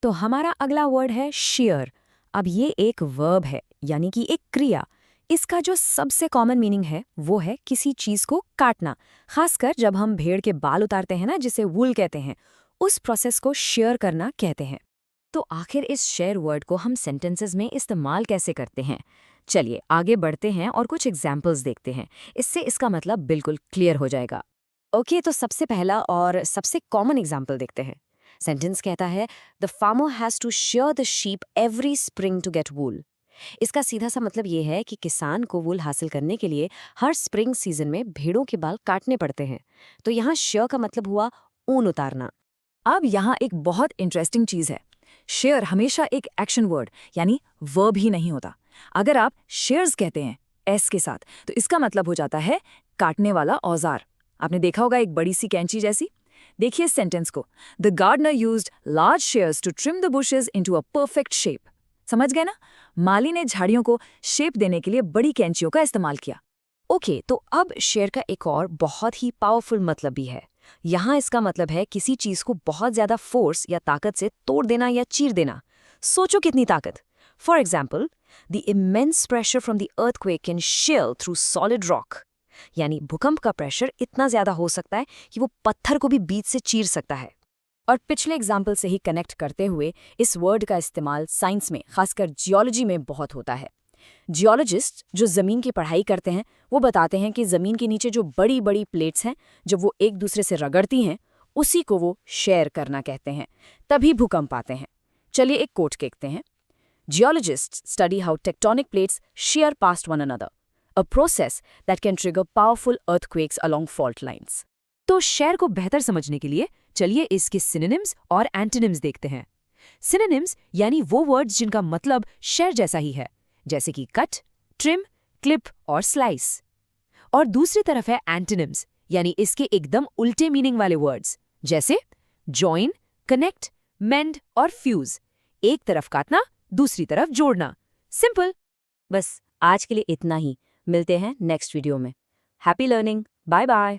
तो हमारा अगला वर्ड है shear। अब ये एक वर्ब है, यानी कि एक क्रिया। इसका जो सबसे कॉमन मीनिंग है वो है किसी चीज को काटना। खासकर जब हम भेड़ के बाल उतारते हैं ना, जिसे वूल कहते हैं, उस प्रोसेस को शेयर करना कहते हैं। तो आखिर इस शेयर वर्ड को हम सेंटेंसेस में इस्तेमाल कैसे करते हैं? चलिए आगे बढ़ते हैं और कुछ एग्जाम्पल्स देखते हैं। इससे इसका मतलब बिल्कुल क्लियर हो जाएगा। ओके, तो सबसे पहला और सबसे कॉमन एग्जाम्पल देखते हैं। सेंटेंस कहता है the farmer has to shear the sheep every spring to get wool. इसका सीधा सा मतलब ये है कि किसान को वूल हासिल करने के लिए हर स्प्रिंग सीजन में भेड़ों के बाल काटने पड़ते हैं। तो यहाँ शेयर का मतलब हुआ ऊन उतारना। अब यहाँ एक बहुत इंटरेस्टिंग चीज है। शेयर हमेशा एक एक्शन वर्ड यानी वर्ब ही नहीं होता। अगर आप शेयर्स कहते हैं एस के साथ, तो इसका मतलब हो जाता है काटने वाला औजार। आपने देखा होगा एक बड़ी सी कैंची जैसी। देखिए इस सेंटेंस को, the gardener used large shears to trim the bushes into a perfect shape. समझ गए ना? माली ने झाड़ियों को शेप देने के लिए बड़ी कैंचियों का इस्तेमाल किया। ओके, तो अब शेयर का एक और बहुत ही पावरफुल मतलब भी है। यहाँ इसका मतलब है किसी चीज को बहुत ज्यादा फोर्स या ताकत से तोड़ देना या चीर देना। सोचो कितनी ताकत। For example, the immense pressure from the earthquake can share through solid rock. यानी भूकंप का प्रेशर इतना ज्यादा हो सकता है कि वो पत्थर को भी बीच से चीर सकता है। और पिछले एग्जाम्पल से ही कनेक्ट करते हुए इस वर्ड का इस्तेमाल साइंस में, खासकर जियोलॉजी में बहुत होता है। जियोलॉजिस्ट जो ज़मीन की पढ़ाई करते हैं, वो बताते हैं कि ज़मीन के नीचे जो बड़ी बड़ी प्लेट्स हैं, जब वो एक दूसरे से रगड़ती हैं, उसी को वो शेयर करना कहते हैं। तभी भूकंप आते हैं। चलिए एक कोट देखते हैं। Geologists study how tectonic plates shear past one another, a process that can trigger powerful earthquakes along fault lines. तो शेयर को बेहतर समझने के लिए चलिए इसके सिनोनिम्स और एंटोनिम्स देखते हैं। सिनोनिम्स यानी वो वर्ड्स जिनका मतलब शेयर जैसा ही है, जैसे कि कट, ट्रिम, क्लिप और स्लाइस। और दूसरी तरफ है एंटोनिम्स, यानी इसके एकदम उल्टे मीनिंग वाले वर्ड्स, जैसे जॉइन, कनेक्ट, मेंड और फ्यूज। एक तरफ काटना, दूसरी तरफ जोड़ना। सिंपल। बस आज के लिए इतना ही। मिलते हैं नेक्स्ट वीडियो में। Happy learning. Bye bye.